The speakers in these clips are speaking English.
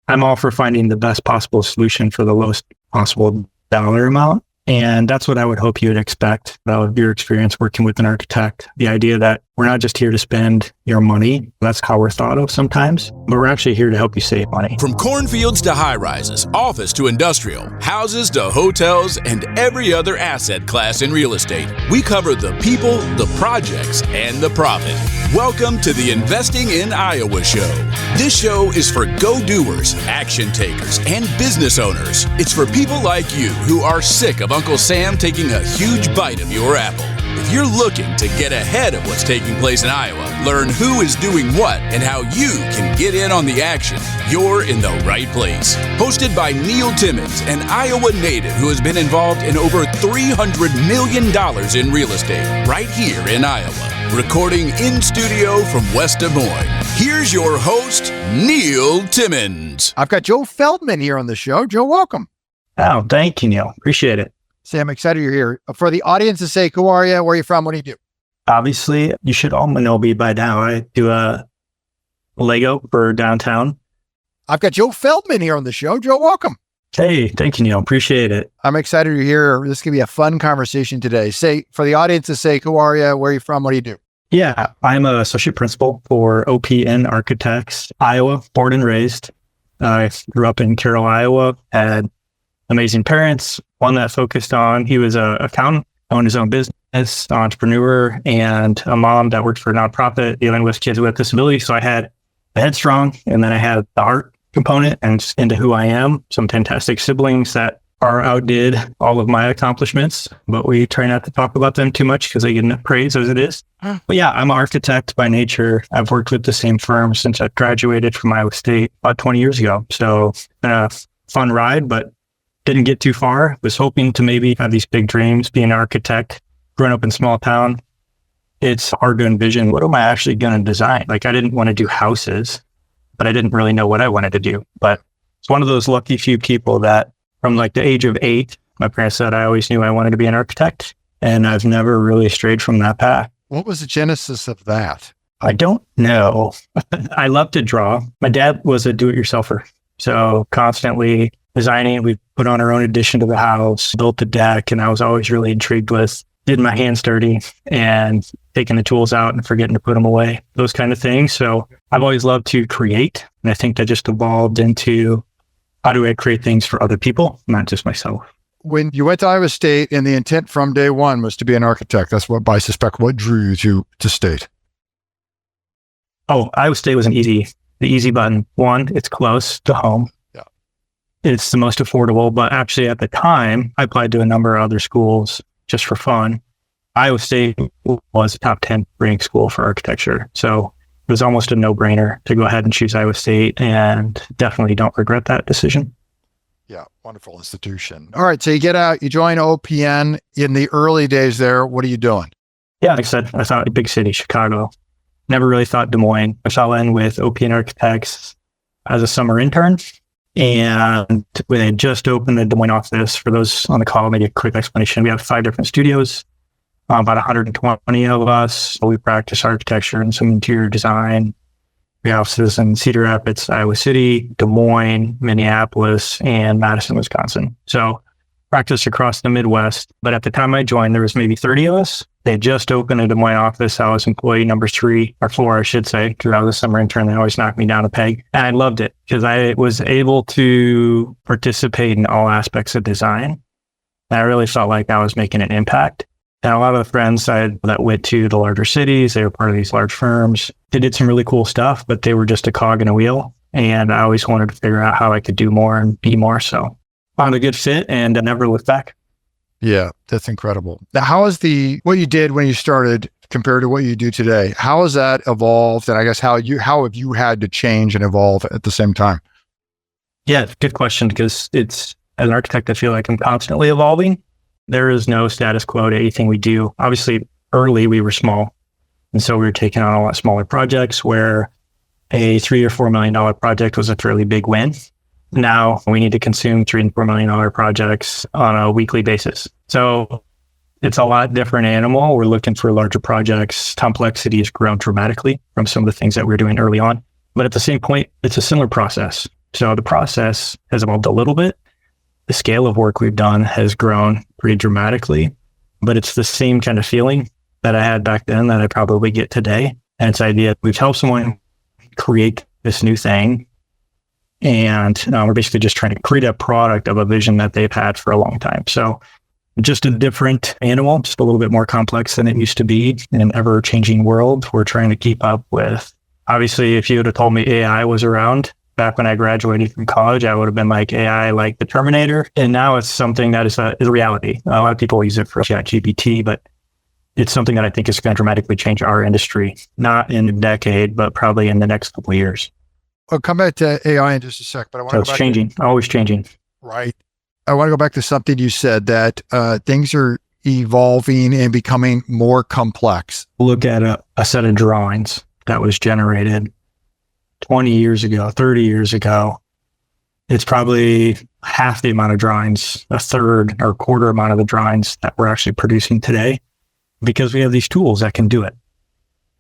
I'm all for finding the best possible solution for the lowest possible dollar amount. And that's what I would hope you would expect out of your experience working with an architect. The idea that we're not just here to spend your money. That's how we're thought of sometimes, but we're actually here to help you save money. From cornfields to high-rises, office to industrial, houses to hotels, and every other asset class in real estate, we cover the people, the projects, and the profit. Welcome to the Investing in Iowa show. This show is for go-doers, action takers, and business owners. It's for people like you who are sick of Uncle Sam taking a huge bite of your apple. If you're looking to get ahead of what's taking place in Iowa, learn who is doing what, and how you can get in on the action, you're in the right place. Hosted by Neil Timmins, an Iowa native who has been involved in over $300 million in real estate, right here in Iowa. Recording in studio from West Des Moines. Here's your host, Neil Timmins. I've got Joe Feldmann here on the show. Joe, welcome. Oh, thank you, Neil. Appreciate it. Say, I'm excited you're here. For the audience's sake, who are you? Where are you from? What do you do? Obviously, you should all know me by now. I do a Lego for downtown. I've got Joe Feldmann here on the show. Joe, welcome. Hey, thank you, Neil. Appreciate it. I'm excited you're here. This is going to be a fun conversation today. Say, for the audience's sake, who are you? Where are you from? What do you do? Yeah, I'm an associate principal for OPN Architects, Iowa, born and raised. I grew up in Carroll, Iowa, had amazing parents. One that focused on, he was an accountant, owned his own business, entrepreneur, and a mom that worked for a nonprofit dealing with kids with disabilities. So I had the headstrong, and then I had the art component and just into who I am. Some fantastic siblings that outdid all of my accomplishments, but we try not to talk about them too much because they get enough praise as it is. But yeah, I'm an architect by nature. I've worked with the same firm since I graduated from Iowa State about 20 years ago. So it's been a fun ride, but didn't get too far. Was hoping to maybe have these big dreams, be an architect. Growing up in small town, it's hard to envision, what am I actually going to design? Like, I didn't want to do houses, but I didn't really know what I wanted to do. But it's one of those lucky few people that from like the age of 8, my parents said I always knew I wanted to be an architect, and I've never really strayed from that path. What was the genesis of that? I don't know. I love to draw. My dad was a do-it-yourselfer, so constantly designing. We put on our own addition to the house, built the deck, and I was always really intrigued with getting my hands dirty and taking the tools out and forgetting to put them away, those kind of things. So I've always loved to create, and I think that just evolved into how do I create things for other people, not just myself. When you went to Iowa State and the intent from day one was to be an architect, that's what I suspect what drew you to State. Oh, Iowa State was the easy button. One, it's close to home. It's the most affordable, but actually at the time, I applied to a number of other schools just for fun. Iowa State was a top 10 ranked school for architecture. So it was almost a no-brainer to go ahead and choose Iowa State, and definitely don't regret that decision. Yeah, wonderful institution. All right, so you get out, you join OPN. In the early days there, what are you doing? Yeah, like I said, I thought big city, Chicago. Never really thought Des Moines. I fell in with OPN Architects as a summer intern. And when they just opened the Des Moines office, for those on the call, maybe a quick explanation. We have 5 different studios, about 120 of us. So we practice architecture and some interior design. We have offices in Cedar Rapids, Iowa City, Des Moines, Minneapolis, and Madison, Wisconsin. So practice across the Midwest. But at the time I joined, there was maybe 30 of us. They just opened a Des Moines office. I was employee number 3 or 4, I should say, because I was a summer intern. They always knocked me down a peg. And I loved it because I was able to participate in all aspects of design. And I really felt like I was making an impact. And a lot of the friends I had that went to the larger cities, they were part of these large firms. They did some really cool stuff, but they were just a cog in a wheel. And I always wanted to figure out how I could do more and be more. So found a good fit and I never looked back. Yeah, that's incredible. Now, how is what you did when you started compared to what you do today? How has that evolved? And I guess how have you had to change and evolve at the same time? Yeah, good question, because as an architect, I feel like I'm constantly evolving. There is no status quo to anything we do. Obviously, early we were small. And so we were taking on a lot smaller projects where a $3 or $4 million project was a fairly big win. Now we need to consume $3 and $4 million projects on a weekly basis. So it's a lot different animal. We're looking for larger projects. Complexity has grown dramatically from some of the things that we were doing early on. But at the same point, it's a similar process. So the process has evolved a little bit. The scale of work we've done has grown pretty dramatically, but it's the same kind of feeling that I had back then that I probably get today. And it's the idea we've helped someone create this new thing. And we're basically just trying to create a product of a vision that they've had for a long time. So just a different animal, just a little bit more complex than it used to be in an ever-changing world. We're trying to keep up with, obviously, if you would have told me AI was around back when I graduated from college, I would have been like AI, like the Terminator. And now it's something that is a reality. A lot of people use it for ChatGPT, but it's something that I think is going to dramatically change our industry, not in a decade, but probably in the next couple of years. I'll come back to AI in just a sec, but I want to go back. It's changing, always changing. Right. I want to go back to something you said, that things are evolving and becoming more complex. Look at a set of drawings that was generated 20 years ago, 30 years ago. It's probably half the amount of drawings, a third or a quarter amount of the drawings that we're actually producing today, because we have these tools that can do it.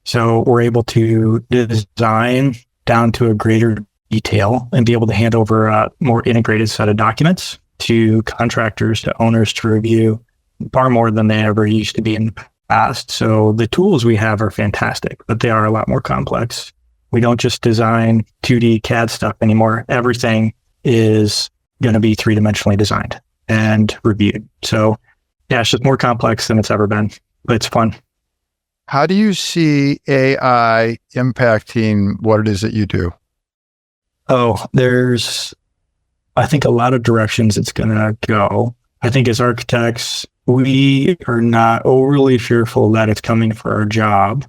So we're able to design down to a greater detail and be able to hand over a more integrated set of documents to contractors, to owners to review, far more than they ever used to be in the past. So the tools we have are fantastic, but they are a lot more complex. We don't just design 2D CAD stuff anymore. Everything is going to be three-dimensionally designed and reviewed. So yeah, it's just more complex than it's ever been, but it's fun. How do you see AI impacting what it is that you do? Oh, there's, I think, a lot of directions it's going to go. I think as architects, we are not overly fearful that it's coming for our job,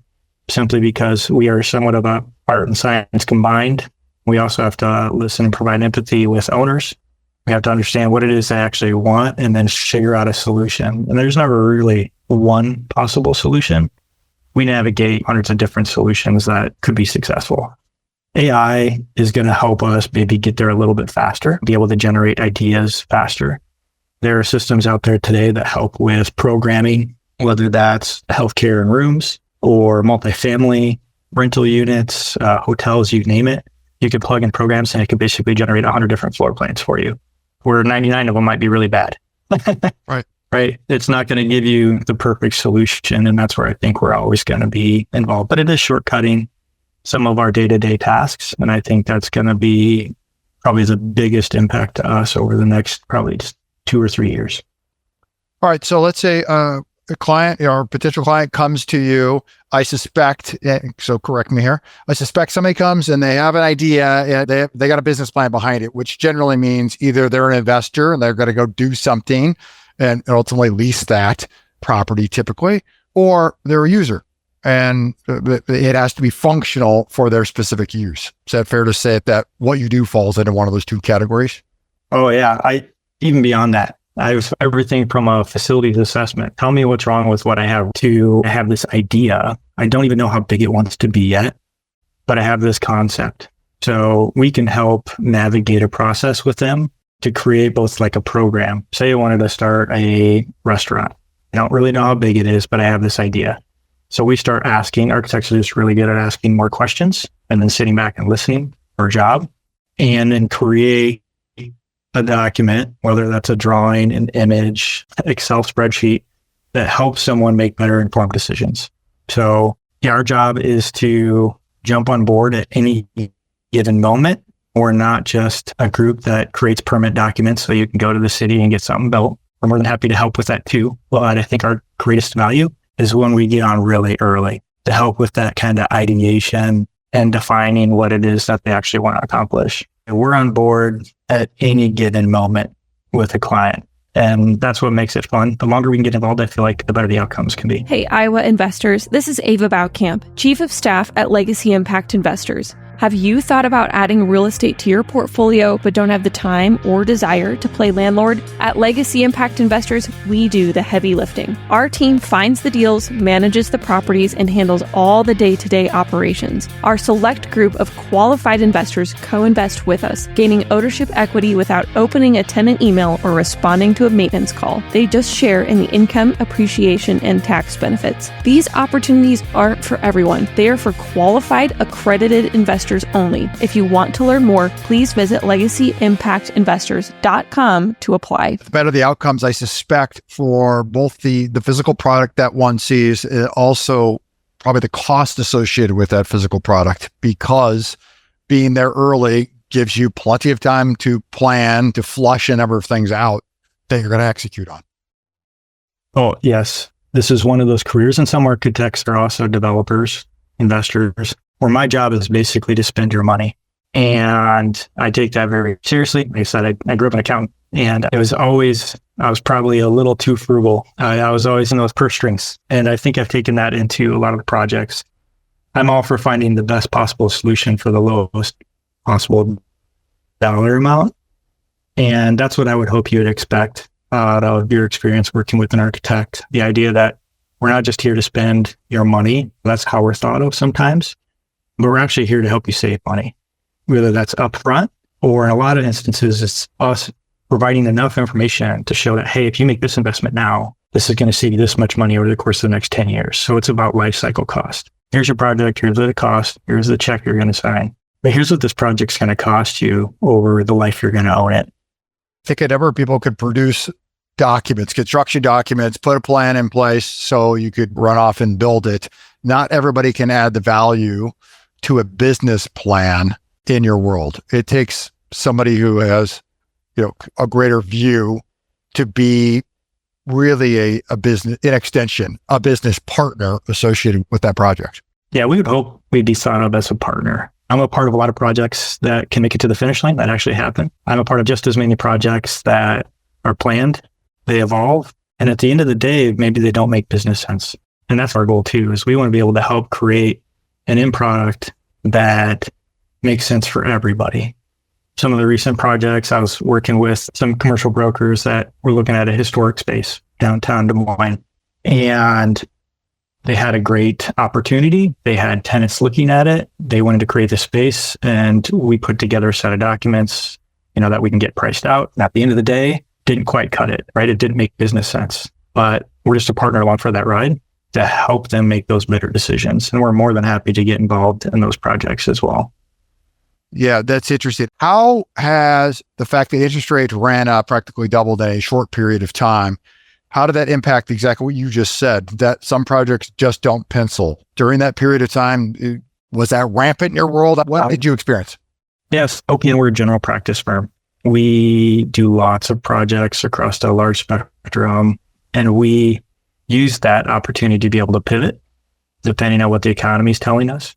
simply because we are somewhat of a art and science combined. We also have to listen and provide empathy with owners. We have to understand what it is they actually want and then figure out a solution. And there's never really one possible solution. We navigate hundreds of different solutions that could be successful. AI is going to help us maybe get there a little bit faster, be able to generate ideas faster. There are systems out there today that help with programming, whether that's healthcare in rooms or multifamily, rental units, hotels, you name it. You can plug in programs and it can basically generate 100 different floor plans for you, where 99 of them might be really bad. Right. It's not going to give you the perfect solution. And that's where I think we're always going to be involved. But it is shortcutting some of our day-to-day tasks. And I think that's going to be probably the biggest impact to us over the next probably just 2 or 3 years. All right. So let's say a client or potential client comes to you. I suspect, so correct me here, I suspect somebody comes and they have an idea, they got a business plan behind it, which generally means either they're an investor and they're going to go do something and ultimately lease that property typically, or they're a user and it has to be functional for their specific use. Is that fair to say that what you do falls into one of those two categories? Oh yeah. Even beyond that, I have everything from a facilities assessment. Tell me what's wrong with what I have, to I have this idea. I don't even know how big it wants to be yet, but I have this concept. So we can help navigate a process with them to create both like a program. Say I wanted to start a restaurant. I don't really know how big it is, but I have this idea. So we start asking, architects are just really good at asking more questions and then sitting back and listening for a job, and then create a document, whether that's a drawing, an image, Excel spreadsheet, that helps someone make better informed decisions. So yeah, our job is to jump on board at any given moment. We're not just a group that creates permit documents so you can go to the city and get something built. We're more than happy to help with that too. Well, I think our greatest value is when we get on really early to help with that kind of ideation and defining what it is that they actually want to accomplish. And we're on board at any given moment with a client. And that's what makes it fun. The longer we can get involved, I feel like the better the outcomes can be. Hey, Iowa investors, this is Ava Baukamp, Chief of Staff at Legacy Impact Investors. Have you thought about adding real estate to your portfolio but don't have the time or desire to play landlord? At Legacy Impact Investors, we do the heavy lifting. Our team finds the deals, manages the properties, and handles all the day-to-day operations. Our select group of qualified investors co-invest with us, gaining ownership equity without opening a tenant email or responding to a maintenance call. They just share in the income, appreciation, and tax benefits. These opportunities aren't for everyone. They are for qualified, accredited investors investors only. If you want to learn more, please visit legacyimpactinvestors.com to apply. The better the outcomes, I suspect, for both the physical product that one sees, also probably the cost associated with that physical product, because being there early gives you plenty of time to plan, to flush a number of things out that you're going to execute on. Oh, yes. This is one of those careers, and some architects are also developers, investors, where my job is basically to spend your money. And I take that very seriously. Like I said, I grew up an accountant, and I was probably a little too frugal. I was always in those purse strings. And I think I've taken that into a lot of the projects. I'm all for finding the best possible solution for the lowest possible dollar amount. And that's what I would hope you would expect out of your experience working with an architect. The idea that we're not just here to spend your money. That's how we're thought of sometimes, but we're actually here to help you save money, whether that's upfront or in a lot of instances, it's us providing enough information to show that, hey, if you make this investment now, this is going to save you this much money over the course of the next 10 years. So it's about life cycle cost. Here's your project. Here's the cost. Here's the check you're going to sign. But here's what this project's going to cost you over the life you're going to own it. I think a number of people could produce documents, construction documents, put a plan in place so you could run off and build it. Not everybody can add the value to a business plan in your world. It takes somebody who has, a greater view to be really a business, in extension, a business partner associated with that project. Yeah, we would hope we'd be thought of as a partner. I'm a part of a lot of projects that can make it to the finish line that actually happen. I'm a part of just as many projects that are planned, they evolve, and at the end of the day, maybe they don't make business sense. And that's our goal too, is we want to be able to help create an end product that makes sense for everybody. Some of the recent projects, I was working with some commercial brokers that were looking at a historic space downtown Des Moines, and they had a great opportunity. They had tenants looking at it. They wanted to create the space, and we put together a set of documents, that we can get priced out. And at the end of the day, didn't quite cut it, right? It didn't make business sense, but we're just a partner along for that ride to help them make those better decisions. And we're more than happy to get involved in those projects as well. Yeah, that's interesting. How has the fact that interest rates ran up, practically doubled in a short period of time, how did that impact exactly what you just said, that some projects just don't pencil? During that period of time, was that rampant in your world? What did you experience? Yes, OPN, we're a general practice firm. We do lots of projects across a large spectrum, and we use that opportunity to be able to pivot depending on what the economy is telling us.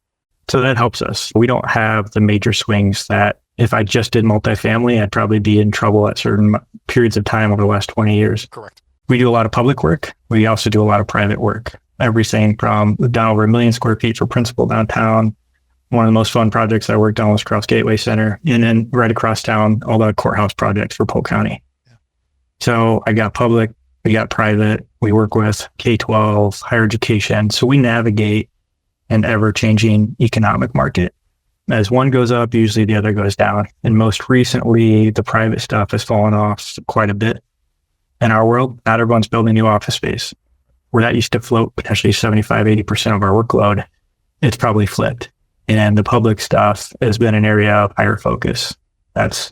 So that helps us. We don't have the major swings that if I just did multifamily, I'd probably be in trouble at certain periods of time over the last 20 years. Correct. We do a lot of public work. We also do a lot of private work. Everything from down over 1 million square feet for principal downtown. One of the most fun projects I worked on was Cross Gateway Center. And then right across town, all the courthouse projects for Polk County. Yeah. So I got public, we got private. We work with K-12, higher education. So we navigate an ever-changing economic market. As one goes up, usually the other goes down. And most recently, the private stuff has fallen off quite a bit in our world. Not everyone's building new office space. Where that used to float potentially 75, 80% of our workload, it's probably flipped. And the public stuff has been an area of higher focus. That's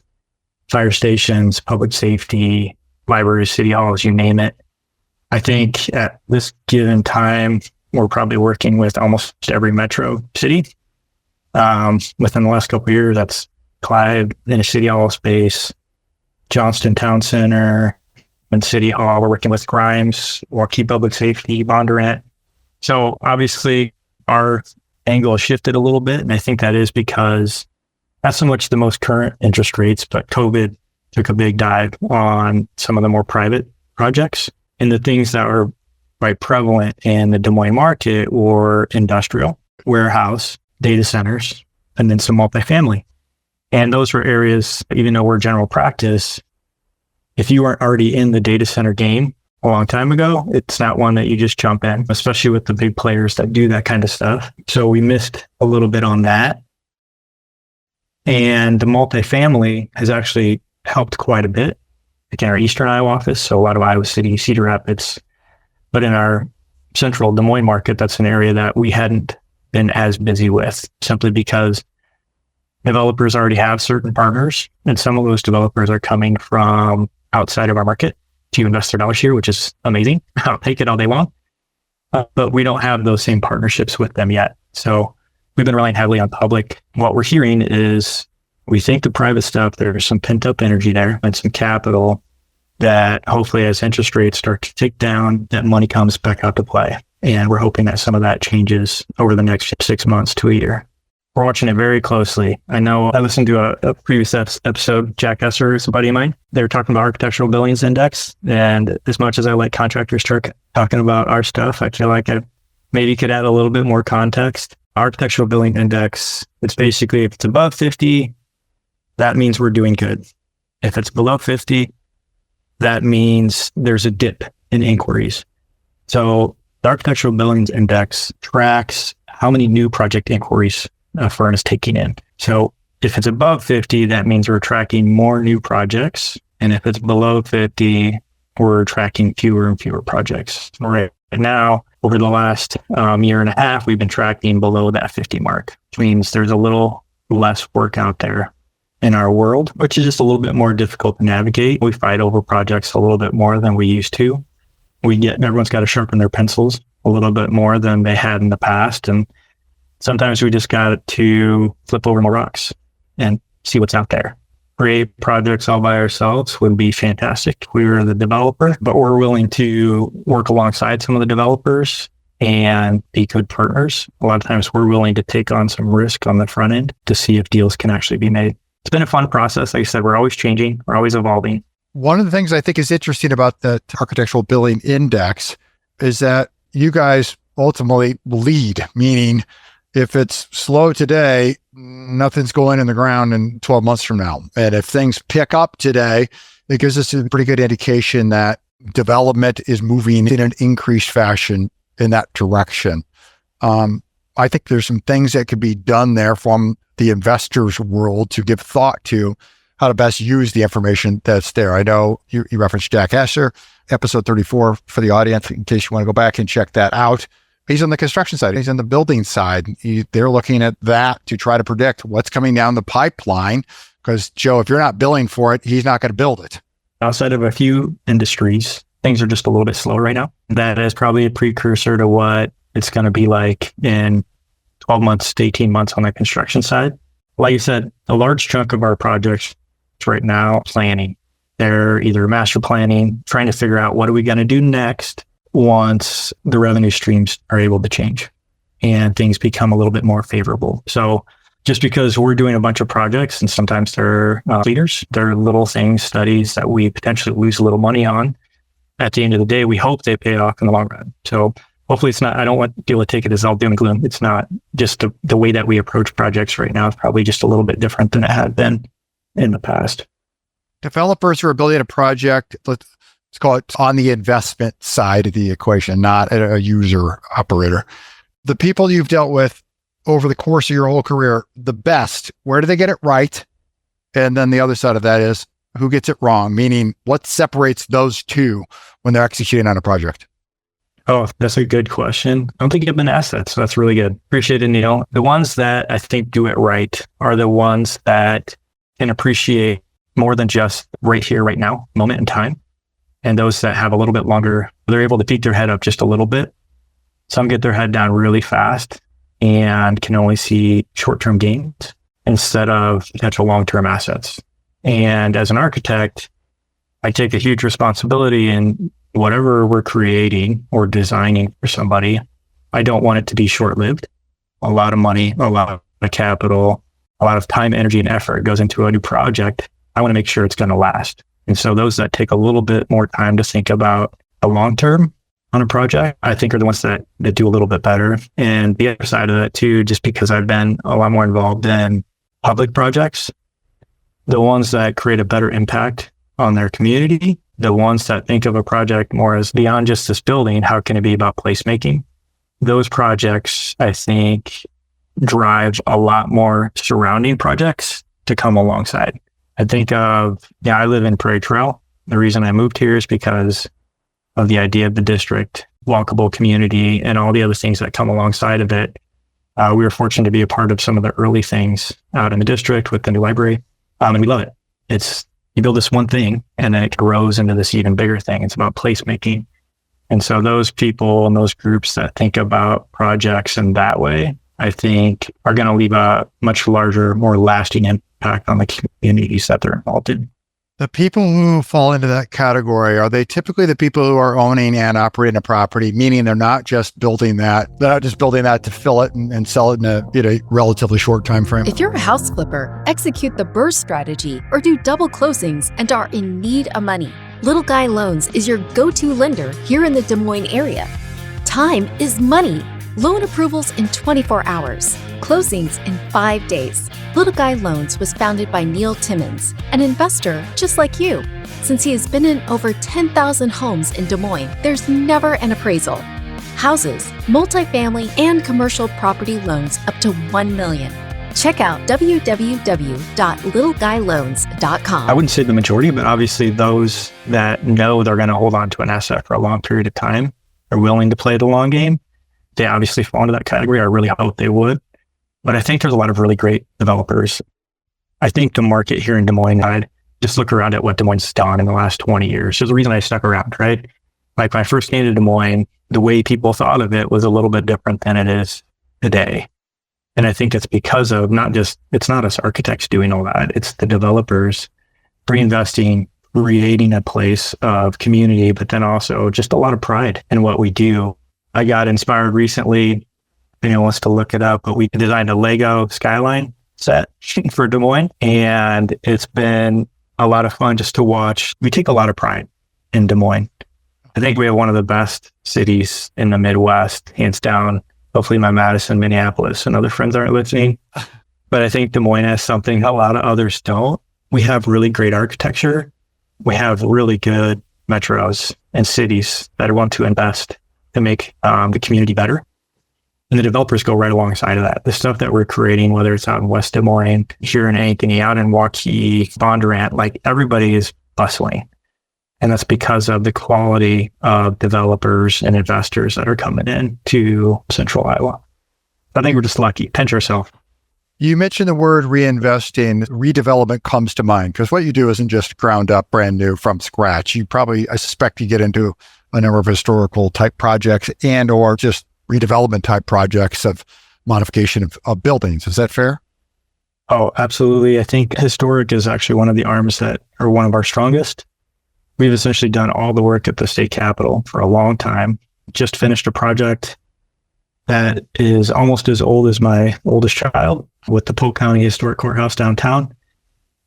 fire stations, public safety, libraries, city halls, you name it. I think at this given time, we're probably working with almost every metro city. Within the last couple of years, that's Clive in a city hall space, Johnston Town Center, and City Hall. We're working with Grimes, Waukee Public Safety, Bondurant. So obviously our angle has shifted a little bit. And I think that is because not so much the most current interest rates, but COVID took a big dive on some of the more private projects. And the things that are quite prevalent in the Des Moines market were industrial, warehouse, data centers, and then some multifamily. And those were areas, even though we're general practice, if you weren't already in the data center game a long time ago, it's not one that you just jump in, especially with the big players that do that kind of stuff. So we missed a little bit on that. And the multifamily has actually helped quite a bit. Again, our Eastern Iowa office, so a lot of Iowa City, Cedar Rapids. But in our central Des Moines market, that's an area that we hadn't been as busy with, simply because Developers already have certain partners, and some of those developers are coming from outside of our market to invest their dollars here, which is amazing. I'll take it all they want. But we don't have those same partnerships with them yet. So we've been relying heavily on public. What we're hearing is we think the private stuff, there's some pent up energy there and some capital that hopefully as interest rates start to tick down, that money comes back out to play. And we're hoping that some of that changes over the next 6 months to a year. We're watching it very closely. I know I listened to a previous episode, Jack Esser is a buddy of mine. They were talking about Architectural Billings Index. And as much as I like contractors talking about our stuff, I feel like I maybe could add a little bit more context. Architectural Billings Index, it's basically if it's above 50, that means we're doing good. If it's below 50, that means there's a dip in inquiries. So the Architectural Billings Index tracks how many new project inquiries a firm is taking in. So if it's above 50, that means we're tracking more new projects. And if it's below 50, we're tracking fewer and fewer projects. Right now, over the last year and a half, we've been tracking below that 50 mark, which means there's a little less work out there in our world, which is just a little bit more difficult to navigate. We fight over projects a little bit more than we used to. Everyone's got to sharpen their pencils a little bit more than they had in the past. And sometimes we just got to flip over more rocks and see what's out there. Create projects all by ourselves would be fantastic. We were the developer, but we're willing to work alongside some of the developers and be good partners. A lot of times we're willing to take on some risk on the front end to see if deals can actually be made. It's been a fun process. Like I said, we're always changing. We're always evolving. One of the things I think is interesting about the Architectural Billing Index is that you guys ultimately lead, meaning if it's slow today, nothing's going in the ground in 12 months from now. And if things pick up today, it gives us a pretty good indication that development is moving in an increased fashion in that direction. I think there's some things that could be done there from the investors' world to give thought to how to best use the information that's there. I know you referenced Jack Esser, episode 34 for the audience, in case you want to go back and check that out. He's on the construction side. He's on the building side. They're looking at that to try to predict what's coming down the pipeline. Because, Joe, if you're not billing for it, he's not going to build it. Outside of a few industries, things are just a little bit slow right now. That is probably a precursor to what it's going to be like in 12 months to 18 months on the construction side. Like you said, a large chunk of our projects right now, planning. They're either master planning, trying to figure out what are we going to do next once the revenue streams are able to change and things become a little bit more favorable. So just because we're doing a bunch of projects and sometimes they're leaders, they're little things, studies that we potentially lose a little money on. At the end of the day, we hope they pay off in the long run. So hopefully it's not, I don't want people to take it as all doom and gloom. It's not just the way that we approach projects right now is probably just a little bit different than it had been in the past. Developers who are building a project, let's call it on the investment side of the equation, not a user operator. The people you've dealt with over the course of your whole career, the best, where do they get it right? And then the other side of that is who gets it wrong, meaning what separates those two when they're executing on a project? Oh, that's a good question. I don't think you've been asked that, so that's really good. Appreciate it, Neil. The ones that I think do it right are the ones that can appreciate more than just right here, right now, moment in time. And those that have a little bit longer, they're able to peek their head up just a little bit. Some get their head down really fast and can only see short-term gains instead of potential long-term assets. And as an architect, I take a huge responsibility in whatever we're creating or designing for somebody. I don't want it to be short-lived. A lot of money, a lot of capital, a lot of time, energy, and effort goes into a new project. I want to make sure it's going to last. And so those that take a little bit more time to think about the long term on a project, I think are the ones that do a little bit better. And the other side of that too, just because I've been a lot more involved in public projects, the ones that create a better impact on their community, the ones that think of a project more as beyond just this building, how can it be about placemaking? Those projects, I think, drive a lot more surrounding projects to come alongside. I think of, I live in Prairie Trail. The reason I moved here is because of the idea of the district, walkable community, and all the other things that come alongside of it. We were fortunate to be a part of some of the early things out in the district with the new library. And we love it. You build this one thing and then it grows into this even bigger thing. It's about placemaking. And so those people and those groups that think about projects in that way, I think are going to leave a much larger, more lasting impact on the communities that they're involved in. The people who fall into that category, are they typically the people who are owning and operating a property, meaning they're not just building that to fill it and sell it in a relatively short time frame? If you're a house flipper, execute the burst strategy or do double closings and are in need of money, Little Guy Loans is your go-to lender here in the Des Moines area. Time is money. Loan approvals in 24 hours, closings in 5 days. Little Guy Loans was founded by Neil Timmins, an investor just like you. Since he has been in over 10,000 homes in Des Moines, there's never an appraisal. Houses, multifamily, and commercial property loans up to $1 million. Check out www.littleguyloans.com. I wouldn't say the majority, but obviously those that know they're going to hold on to an asset for a long period of time are willing to play the long game. They obviously fall into that category. I really hope they would. But I think there's a lot of really great developers. I think the market here in Des Moines, I'd just look around at what Des Moines has done in the last 20 years. There's a reason I stuck around, right? Like when I first came to Des Moines, the way people thought of it was a little bit different than it is today. And I think it's because of it's not us architects doing all that. It's the developers reinvesting, creating a place of community, but then also just a lot of pride in what we do. I got inspired recently. Anyone wants to look it up, but we designed a Lego skyline set for Des Moines, and it's been a lot of fun just to watch. We take a lot of pride in Des Moines. I think we have one of the best cities in the Midwest, hands down. Hopefully my Madison, Minneapolis, and other friends aren't listening. But I think Des Moines has something a lot of others don't. We have really great architecture. We have really good metros and cities that want to invest to make the community better. And the developers go right alongside of that. The stuff that we're creating, whether it's out in West Des Moines, here in Ankeny, out in Waukee, Bondurant, like everybody is bustling. And that's because of the quality of developers and investors that are coming in to Central Iowa. I think we're just lucky. Pinch ourselves. You mentioned the word reinvesting. Redevelopment comes to mind because what you do isn't just ground up, brand new from scratch. I suspect you get into a number of historical type projects and or just redevelopment type projects of modification of buildings. Is that fair? Oh, absolutely. I think historic is actually one of the arms that are one of our strongest. We've essentially done all the work at the state capitol for a long time. Just finished a project that is almost as old as my oldest child with the Polk County Historic Courthouse downtown.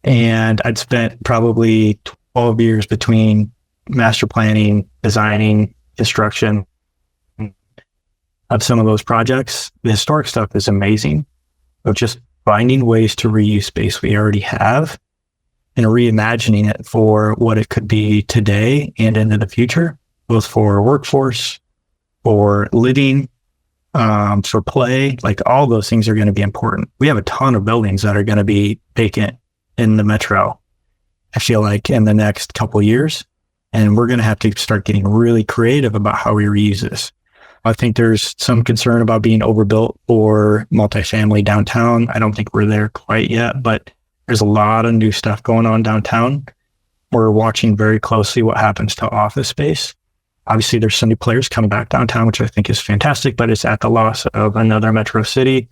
And I'd spent probably 12 years between master planning, designing, construction of some of those projects. The historic stuff is amazing, of just finding ways to reuse space we already have and reimagining it for what it could be today and into the future, both for workforce, for living, for play. Like all those things are going to be important. We have a ton of buildings that are going to be vacant in the metro, I feel like, in the next couple of years. And we're going to have to start getting really creative about how we reuse this. I think there's some concern about being overbuilt for multifamily downtown. I don't think we're there quite yet, but there's a lot of new stuff going on downtown. We're watching very closely what happens to office space. Obviously, there's some new players coming back downtown, which I think is fantastic, but it's at the loss of another metro city.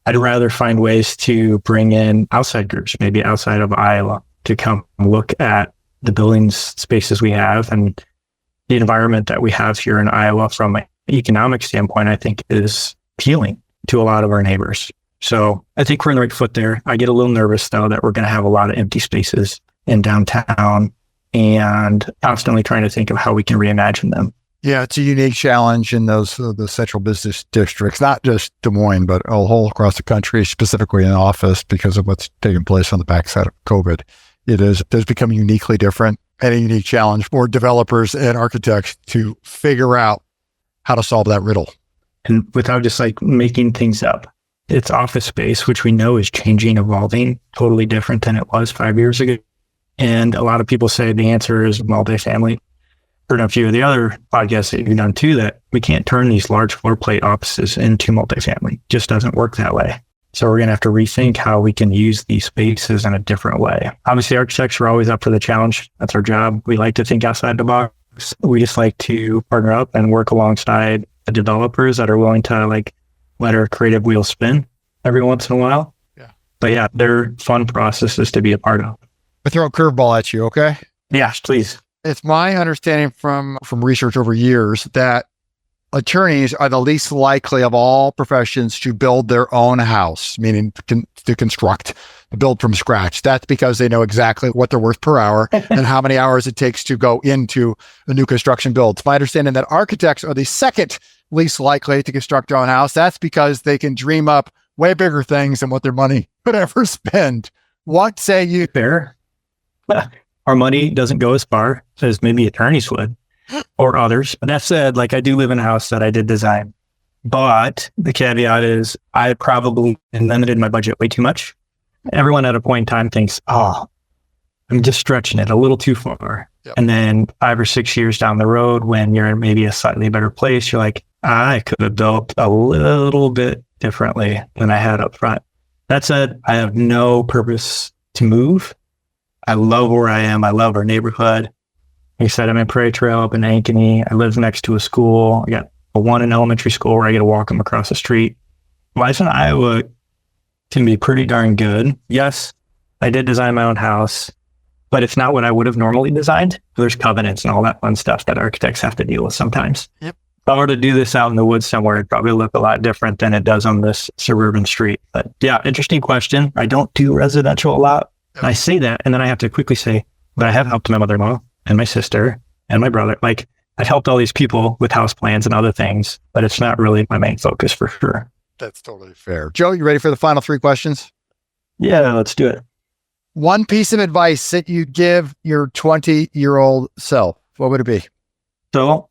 I'd rather find ways to bring in outside groups, maybe outside of Iowa, to come look at the buildings, spaces we have, and the environment that we have here in Iowa from an economic standpoint, I think is appealing to a lot of our neighbors. So I think we're on the right foot there. I get a little nervous, though, that we're going to have a lot of empty spaces in downtown and constantly trying to think of how we can reimagine them. Yeah, it's a unique challenge in the central business districts, not just Des Moines, but all across the country, specifically in office because of what's taking place on the backside of COVID. It does become uniquely different and a unique challenge for developers and architects to figure out how to solve that riddle. And without just like making things up, it's office space, which we know is changing, evolving, totally different than it was 5 years ago. And a lot of people say the answer is multifamily. heard a few of the other podcasts that you've done too, that we can't turn these large floor plate offices into multifamily. It just doesn't work that way. So we're going to have to rethink how we can use these spaces in a different way. Obviously, architects are always up for the challenge. That's our job. We like to think outside the box. We just like to partner up and work alongside the developers that are willing to like let our creative wheels spin every once in a while. Yeah. But yeah, they're fun processes to be a part of. But throw a curveball at you, okay? Yes, please. It's my understanding from research over years that attorneys are the least likely of all professions to build their own house, meaning to construct, build from scratch. That's because they know exactly what they're worth per hour and how many hours it takes to go into a new construction build. It's my understanding that architects are the second least likely to construct their own house. That's because they can dream up way bigger things than what their money could ever spend. What say you? Fair. Our money doesn't go as far as maybe attorneys would or others. But that said, like I do live in a house that I did design, but the caveat is I probably limited my budget way too much. Everyone at a point in time thinks, oh, I'm just stretching it a little too far. Yep. And then 5 or 6 years down the road, when you're in maybe a slightly better place, you're like, I could have built a little bit differently than I had up front. That said, I have no purpose to move. I love where I am. I love our neighborhood. Like I said, I'm in Prairie Trail up in Ankeny. I live next to a school. I got one in elementary school where I get to walk them across the street. Life in Iowa can be pretty darn good. Yes, I did design my own house, but it's not what I would have normally designed. There's covenants and all that fun stuff that architects have to deal with sometimes. Yep. If I were to do this out in the woods somewhere, it'd probably look a lot different than it does on this suburban street. But yeah, interesting question. I don't do residential a lot. And I say that, and then I have to quickly say, but I have helped my mother-in-law and my sister and my brother. Like, I've helped all these people with house plans and other things, but it's not really my main focus for sure. That's totally fair. Joe, you ready for the final 3 questions? Yeah, let's do it. One piece of advice that you'd give your 20-year-old self, what would it be? So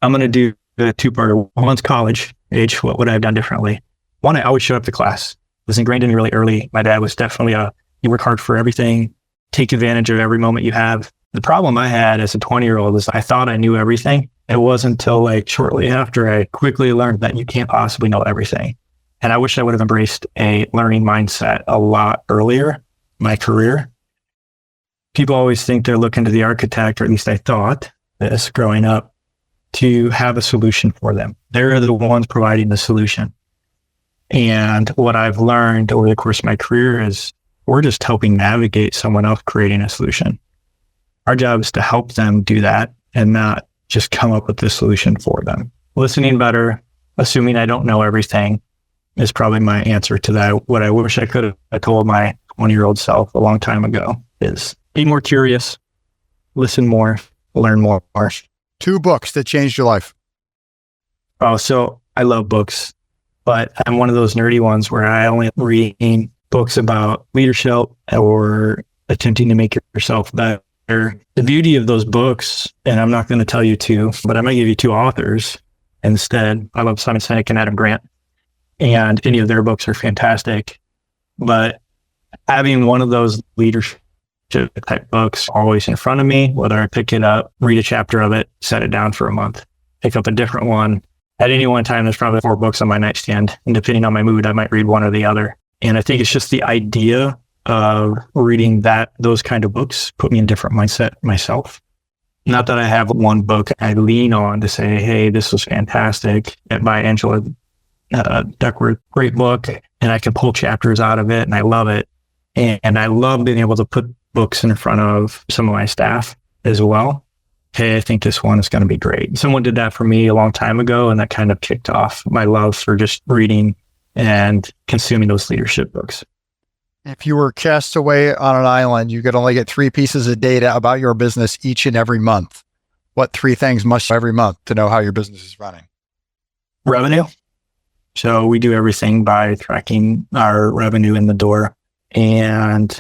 I'm going to do the 2-parter. One's college age. What would I have done differently? One, I always showed up to class. It was ingrained in me really early. My dad was definitely you work hard for everything, take advantage of every moment you have. The problem I had as a 20-year-old is I thought I knew everything. It wasn't until like shortly after I quickly learned that you can't possibly know everything. And I wish I would have embraced a learning mindset a lot earlier in my career. People always think they're looking to the architect, or at least I thought this growing up, to have a solution for them. They're the ones providing the solution. And what I've learned over the course of my career is we're just helping navigate someone else creating a solution. Our job is to help them do that and not just come up with the solution for them. Listening better, assuming I don't know everything, is probably my answer to that. What I wish I could have told my 20-year-old self a long time ago is be more curious, listen more, learn more. 2 books that changed your life. Oh, so I love books, but I'm one of those nerdy ones where I only read books about leadership or attempting to make yourself better. The beauty of those books, and I'm not going to tell you 2, but I might give you 2 authors instead. I love Simon Sinek and Adam Grant, and any of their books are fantastic. But having one of those leadership type books always in front of me, whether I pick it up, read a chapter of it, set it down for a month, pick up a different one. At any one time, there's probably 4 books on my nightstand, and depending on my mood, I might read one or the other. And I think it's just the idea of reading those kind of books put me in a different mindset myself. Not that I have one book I lean on to say, hey, this was fantastic, by Angela Duckworth, great book, and I can pull chapters out of it, and I love it. And I love being able to put books in front of some of my staff as well. Hey, I think this one is going to be great. Someone did that for me a long time ago, and that kind of kicked off my love for just reading and consuming those leadership books. If you were cast away on an island, you could only get 3 pieces of data about your business each and every month. What 3 things must you every month to know how your business is running? Revenue. So we do everything by tracking our revenue in the door. And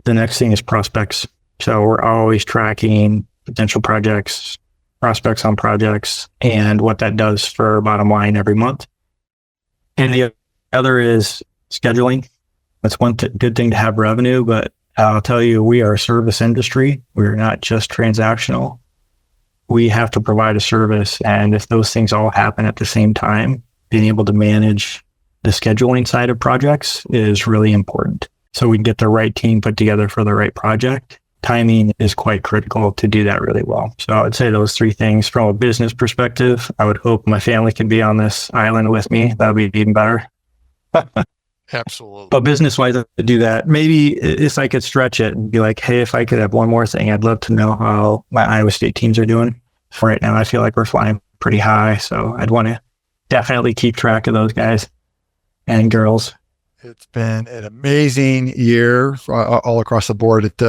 the next thing is prospects. So we're always tracking potential projects, prospects on projects, and what that does for our bottom line every month. And the other is scheduling. That's one good thing to have revenue, but I'll tell you, we are a service industry. We're not just transactional. we have to provide a service. And if those things all happen at the same time, being able to manage the scheduling side of projects is really important. So we can get the right team put together for the right project. Timing is quite critical to do that really well. So I would say those three things. From a business perspective, I would hope my family can be on this island with me. That would be even better. Absolutely. But business-wise, to do that, maybe if I could stretch it and be like, hey, if I could have one more thing, I'd love to know how my Iowa State teams are doing. For right now, I feel like we're flying pretty high. So I'd want to definitely keep track of those guys and girls. It's been an amazing year all across the board at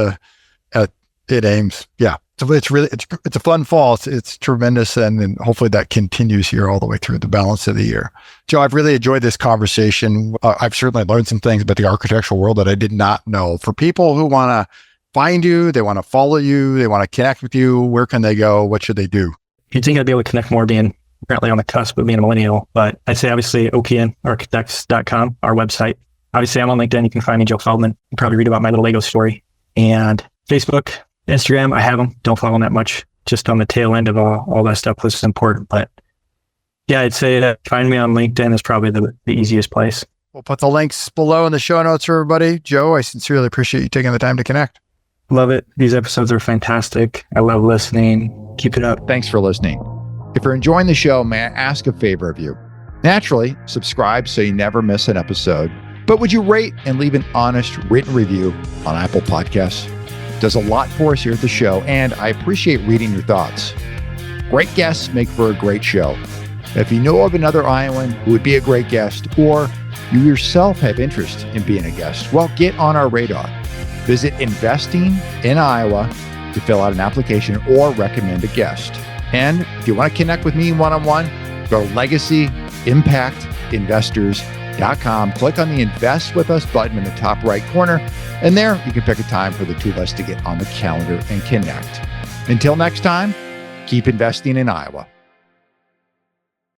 Ames. Yeah. So it's a fun fall. It's tremendous. And hopefully that continues here all the way through the balance of the year. Joe, I've really enjoyed this conversation. I've certainly learned some things about the architectural world that I did not know. For people who want to find you, they want to follow you, they want to connect with you, where can they go? What should they do? You'd think I'd be able to connect more being apparently on the cusp of being a millennial, but I'd say obviously opnarchitects.com, our website. Obviously I'm on LinkedIn. You can find me, Joe Feldmann. You can probably read about my little Lego story. And Facebook, Instagram, I have them. Don't follow them that much. Just on the tail end of all that stuff was important. But yeah, I'd say that find me on LinkedIn is probably the easiest place. We'll put the links below in the show notes for everybody. Joe, I sincerely appreciate you taking the time to connect. Love it. These episodes are fantastic. I love listening. Keep it up. Thanks for listening. If you're enjoying the show, may I ask a favor of you? Naturally, subscribe so you never miss an episode. But would you rate and leave an honest written review on Apple Podcasts? It does a lot for us here at the show, and I appreciate reading your thoughts. Great guests make for a great show. If you know of another Iowan who would be a great guest, or you yourself have interest in being a guest, well, get on our radar. Visit Investing in Iowa to fill out an application or recommend a guest. And if you want to connect with me one-on-one, go to LegacyImpactInvestors.com. Click on the Invest With Us button in the top right corner, and there you can pick a time for the two of us to get on the calendar and connect. Until next time, keep investing in Iowa.